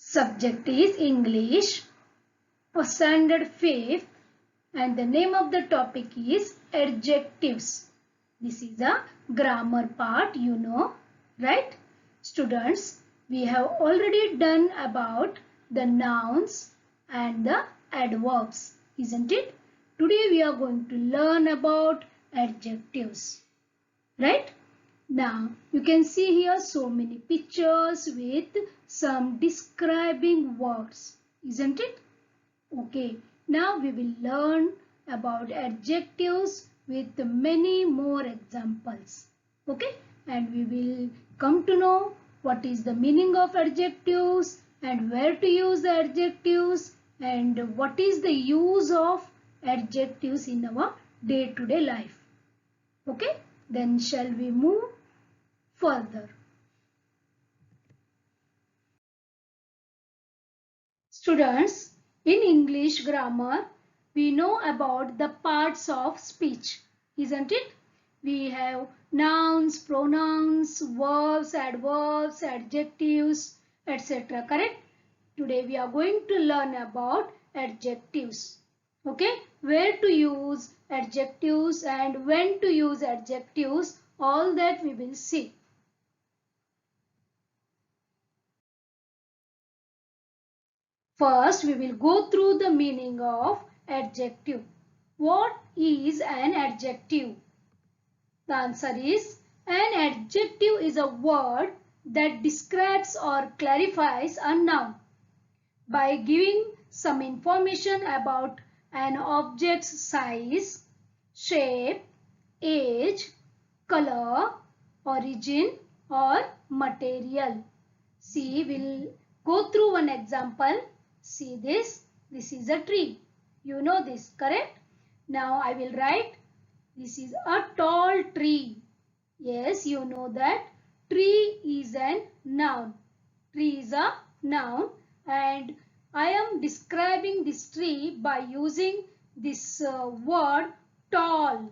Subject is English, standard 5th, and the name of the topic is adjectives. This is a grammar part, you know, right? Students, we have already done about the nouns and the adverbs, isn't it? Today we are going to learn about adjectives, right? Now you can see here so many pictures with some describing words, isn't it? Okay, now we will learn about adjectives with many more examples. Okay, and we will come to know what is the meaning of adjectives and where to use the adjectives and what is the use of adjectives in our day-to-day life. Okay, then shall we move further? Students, in English grammar, we know about the parts of speech, isn't it? We have nouns, pronouns, verbs, adverbs, adjectives, etc. Correct? Today we are going to learn about adjectives. Okay? Where to use adjectives and when to use adjectives, all that we will see. First, we will go through the meaning of adjective. What is an adjective? The answer is an adjective is a word that describes or clarifies a noun by giving some information about an object's size, shape, age, color, origin or material. See, we'll go through one example. See this. This is a tree. You know this, correct? Now I will write. This is a tall tree. Yes, you know that. Tree is a noun. Tree is a noun and I am describing this tree by using this word tall.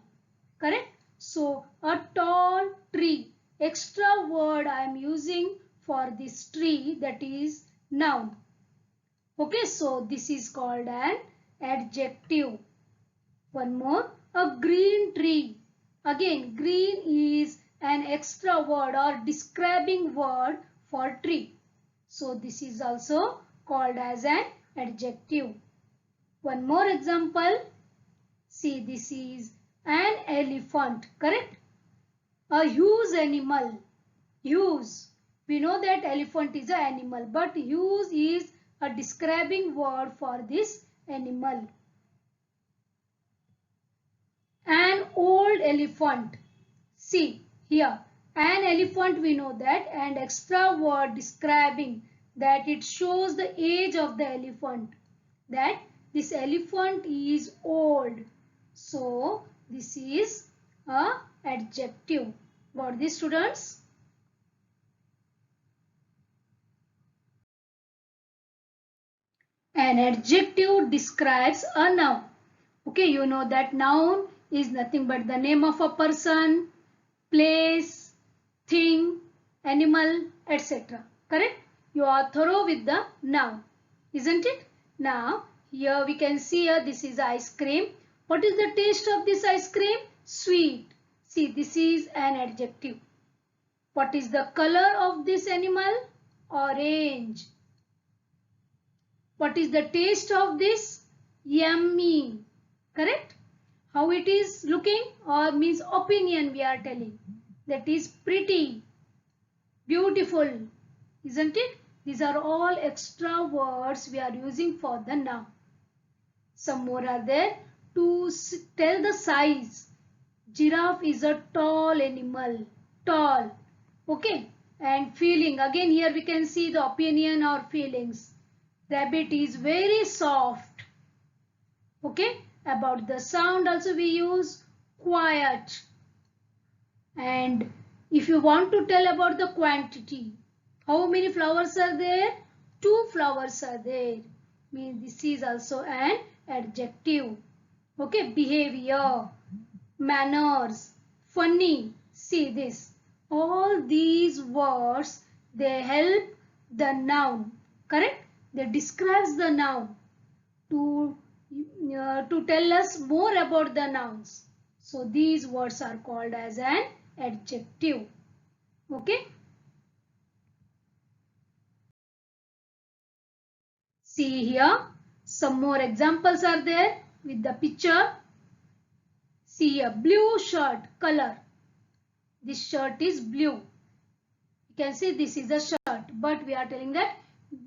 Correct? So a tall tree. Extra word I am using for this tree, that is noun. Okay, so this is called an adjective. One more, a green tree. Again, green is an extra word or describing word for tree. So this is also called as an adjective. One more example. See, this is an elephant, correct? A huge animal. Huge. We know that elephant is an animal, but huge is a describing word for this animal. An old elephant. See here, an elephant, we know that, and extra word describing that it shows the age of the elephant, that this elephant is old. So this is a adjective. Got this, students? An adjective describes a noun. Okay, you know that noun is nothing but the name of a person, place, thing, animal, etc. Correct? You are thorough with the noun, isn't it? Now, here we can see here this is ice cream. What is the taste of this ice cream? Sweet. See, this is an adjective. What is the color of this animal? Orange. What is the taste of this? Yummy. Correct? How it is looking or means opinion we are telling. That is pretty, beautiful, isn't it? These are all extra words we are using for the noun. Some more are there to tell the size. Giraffe is a tall animal, tall. Okay. And feeling, again here we can see the opinion or feelings. Rabbit is very soft. Okay. About the sound also we use quiet. And if you want to tell about the quantity, how many flowers are there? 2 flowers are there. Means this is also an adjective. Okay, behavior, manners, funny. See this. All these words, they help the noun Correct? That describes the noun to tell us more about the nouns. So these words are called as an adjective. Okay? See here, some more examples are there with the picture. See a blue shirt color. This shirt is blue. You can see this is a shirt, but we are telling that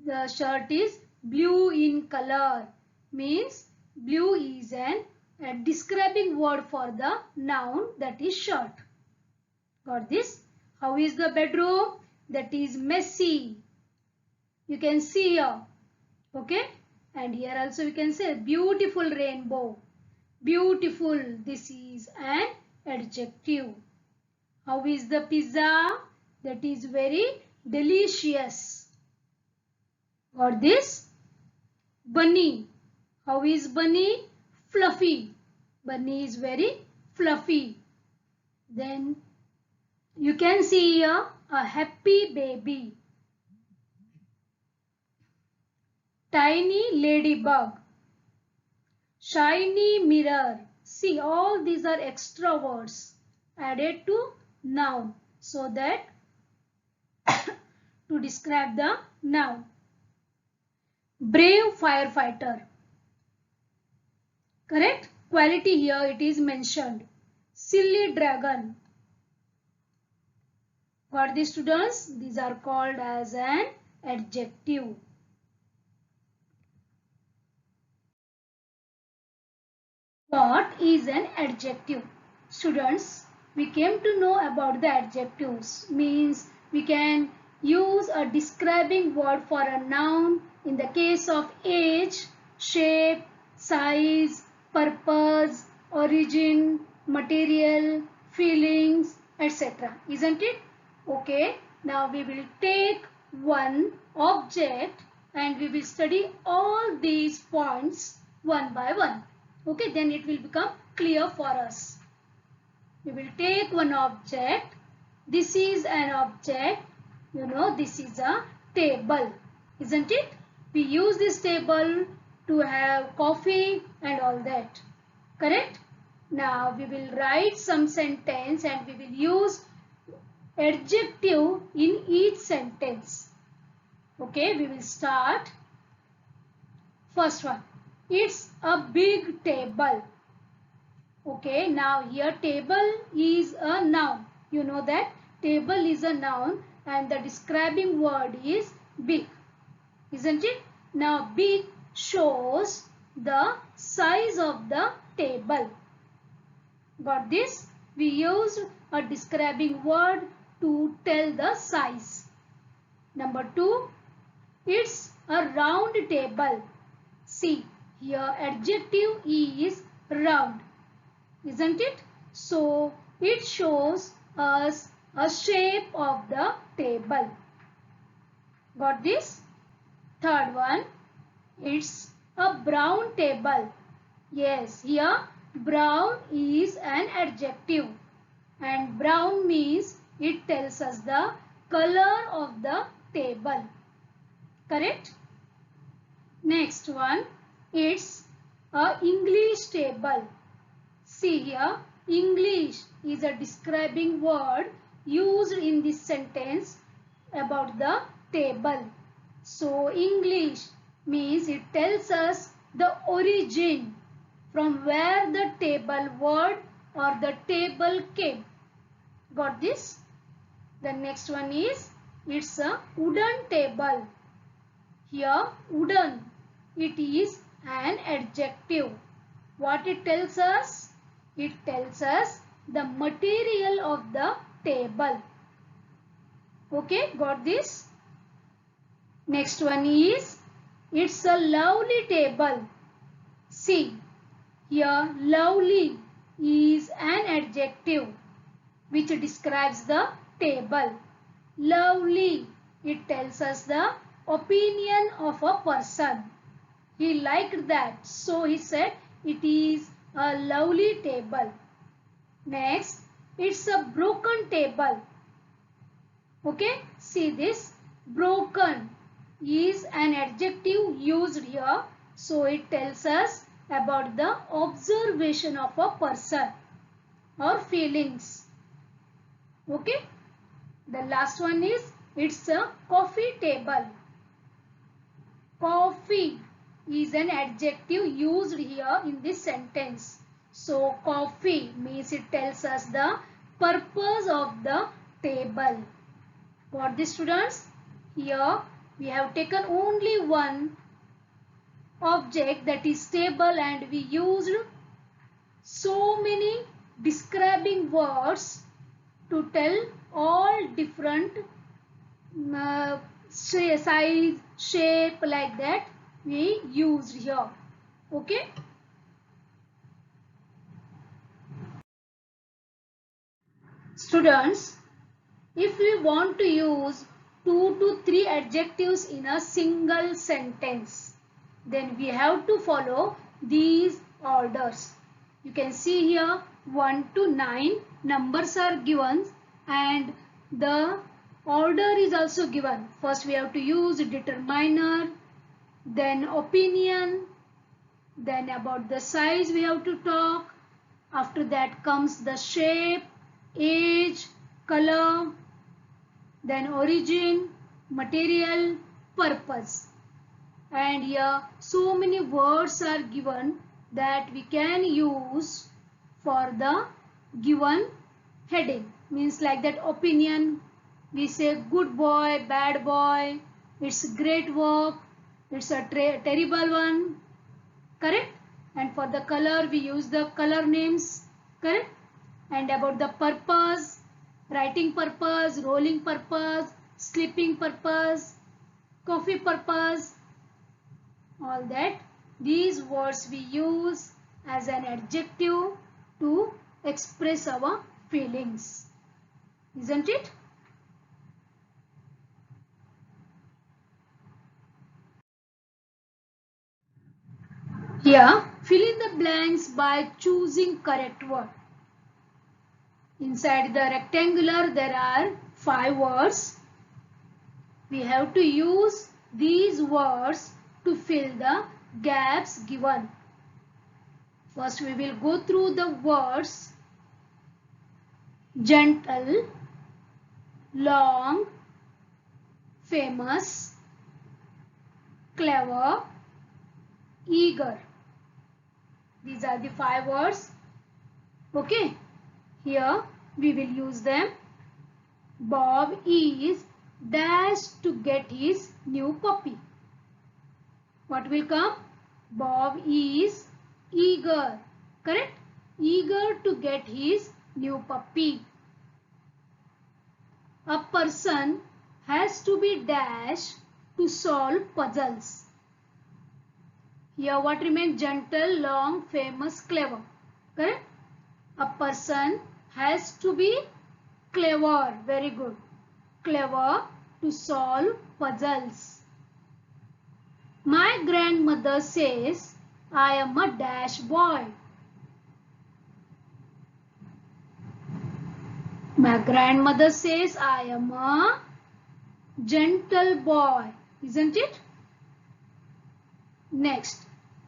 the shirt is blue in color. Means blue is a describing word for the noun that is shirt. Got this? How is the bedroom? That is messy. You can see here. Okay? And here also we can say beautiful rainbow. Beautiful. This is an adjective. How is the pizza? That is very delicious. Got this? Bunny. How is bunny? Fluffy. Bunny is very fluffy. Then you can see here a happy baby. Tiny ladybug. Shiny mirror. See, all these are extra words added to noun so that to describe the noun. Brave firefighter. Correct? Quality here it is mentioned. Silly dragon. Got these, students? These are called as an adjective. What is an adjective? Students, we came to know about the adjectives. Means we can use a describing word for a noun in the case of age, shape, size, purpose, origin, material, feelings, etc. Isn't it? Okay. Now we will take one object and we will study all these points one by one. Okay, then it will become clear for us. We will take one object. This is an object. You know, this is a table. Isn't it? We use this table to have coffee and all that. Correct? Now we will write some sentence and we will use adjective in each sentence. Okay, we will start. First one. It's a big table. Okay, now here table is a noun. You know that table is a noun and the describing word is big. Isn't it? Now big shows the size of the table. Got this? We used a describing word to tell the size. Number 2, it's a round table. See, here adjective is round, isn't it? So it shows us a shape of the table. Got this? Third one, it's a brown table. Yes, here brown is an adjective and brown means it tells us the color of the table. Correct? Next one, it's a English table. See here, English is a describing word used in this sentence about the table. So English means it tells us the origin from where the table word or the table came. Got this? The next one is, it's a wooden table. Here wooden, it is an adjective. What it tells us? It tells us the material of the table. Okay, got this? Next one is, it's a lovely table. See, here lovely is an adjective which describes the table. Lovely, it tells us the opinion of a person. He liked that, so he said it is a lovely table. Next, it's a broken table. Okay, see this, broken. is an adjective used here. So it tells us about the observation of a person or feelings. Okay. The last one is it's a coffee table. Coffee is an adjective used here in this sentence. So coffee means it tells us the purpose of the table. Got this, students? Here we have taken only one object, that is table, and we used so many describing words to tell all different size, shape, like that we used here. Okay. Students, if we want to use 2 to 3 adjectives in a single sentence, then we have to follow these orders. You can see here 1 to 9 numbers are given and the order is also given. First we have to use determiner, then opinion, then about the size we have to talk. After that comes the shape, age, color, then origin, material, purpose. And here so many words are given that we can use for the given heading. Means like that opinion, we say good boy, bad boy, it's great work, it's a terrible one. Correct? And for the color we use the color names. Correct? And about the purpose, writing purpose, rolling purpose, sleeping purpose, coffee purpose, all that. These words we use as an adjective to express our feelings. Isn't it? Here, fill in the blanks by choosing correct word. Inside the rectangular there are 5 words. We have to use these words to fill the gaps given. First we will go through the words gentle, long, famous, clever, eager. These are the 5 words. Okay. Here we will use them. Bob is dashed to get his new puppy. What will come? Bob is eager. Correct? Eager to get his new puppy. A person has to be dashed to solve puzzles. Here what remains? Gentle, long, famous, clever. Correct? A person has to be clever. Very good. Clever to solve puzzles. My grandmother says I am a dash boy. My grandmother says I am a gentle boy. Isn't it? Next,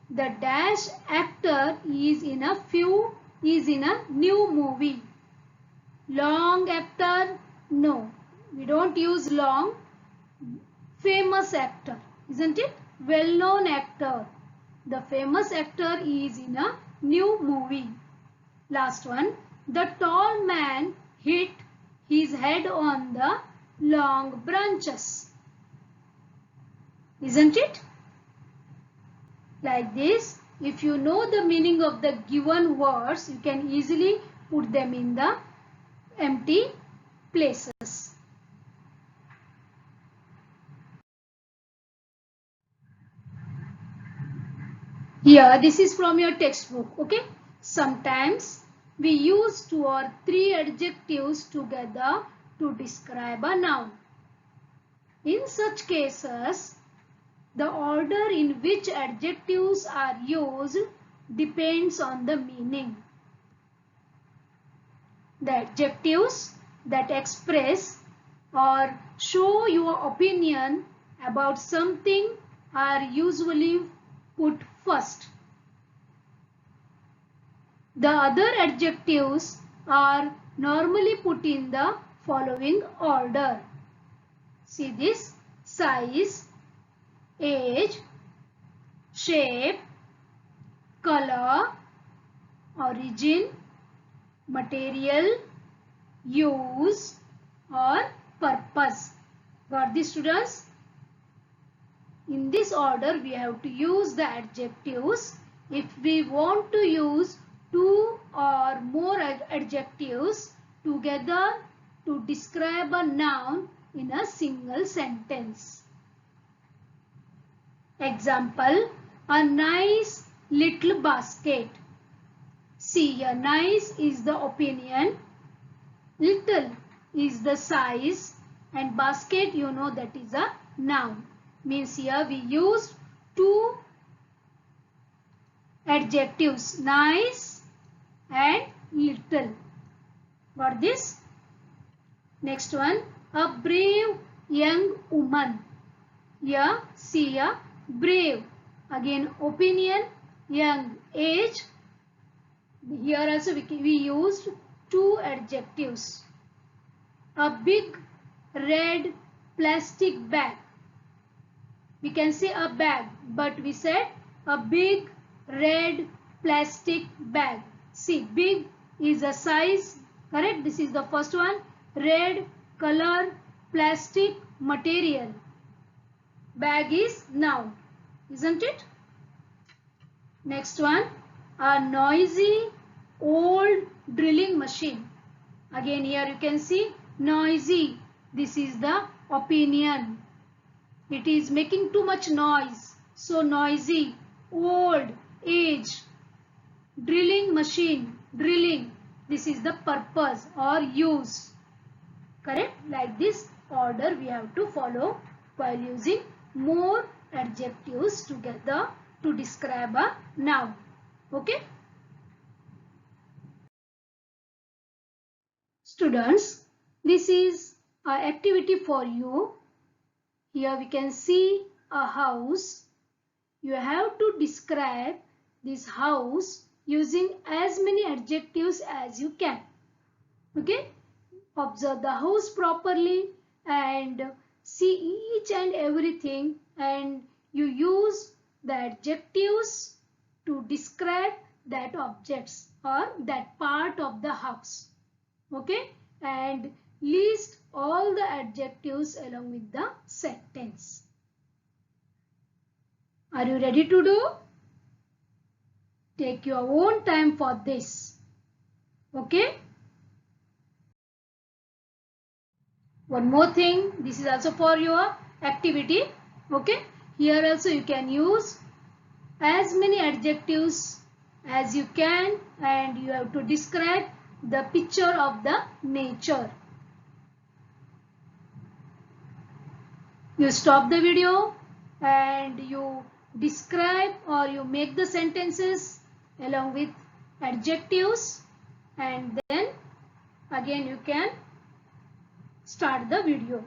the dash actor is in a new movie. Long actor? No, we don't use long. Famous actor, isn't it? Well-known actor. The famous actor is in a new movie. Last one, the tall man hit his head on the long branches. Isn't it? Like this, if you know the meaning of the given words, you can easily put them in the empty places. Here, this is from your textbook. Okay. Sometimes we use 2 or 3 adjectives together to describe a noun. In such cases, the order in which adjectives are used depends on the meaning. The adjectives that express or show your opinion about something are usually put first. The other adjectives are normally put in the following order. See this: size, age, shape, color, origin, material, use or purpose. Got this, students? In this order we have to use the adjectives. If we want to use two or more adjectives together to describe a noun in a single sentence. Example: a nice little basket. See, a nice is the opinion, little is the size, and basket, you know, that is a noun. Means here we used two adjectives, nice and little. Got this? Next one, a brave young woman. Here, see here, brave. Again, opinion, young, age. Here also we used two adjectives. A big red plastic bag. We can say a bag, but we said a big red plastic bag. See, big is a size, correct? This is the first one. Red, color, plastic, material. Bag is noun, isn't it? Next one, a noisy old drilling machine. Again, here you can see noisy. This is the opinion. It is making too much noise. So noisy, old, age. Drilling machine, drilling. This is the purpose or use. Correct? Like this order we have to follow while using more adjectives together to describe a noun. Okay? Students, this is an activity for you. Here we can see a house. You have to describe this house using as many adjectives as you can. Okay? Observe the house properly and see each and everything, and you use the adjectives to describe that objects or that part of the house. Okay? And list all the adjectives along with the sentence. Are you ready to do? Take your own time for this. Okay? One more thing, this is also for your activity. Okay? Here also you can use as many adjectives as you can, and you have to describe the picture of the nature. You stop the video and you describe or you make the sentences along with adjectives, and then again you can start the video.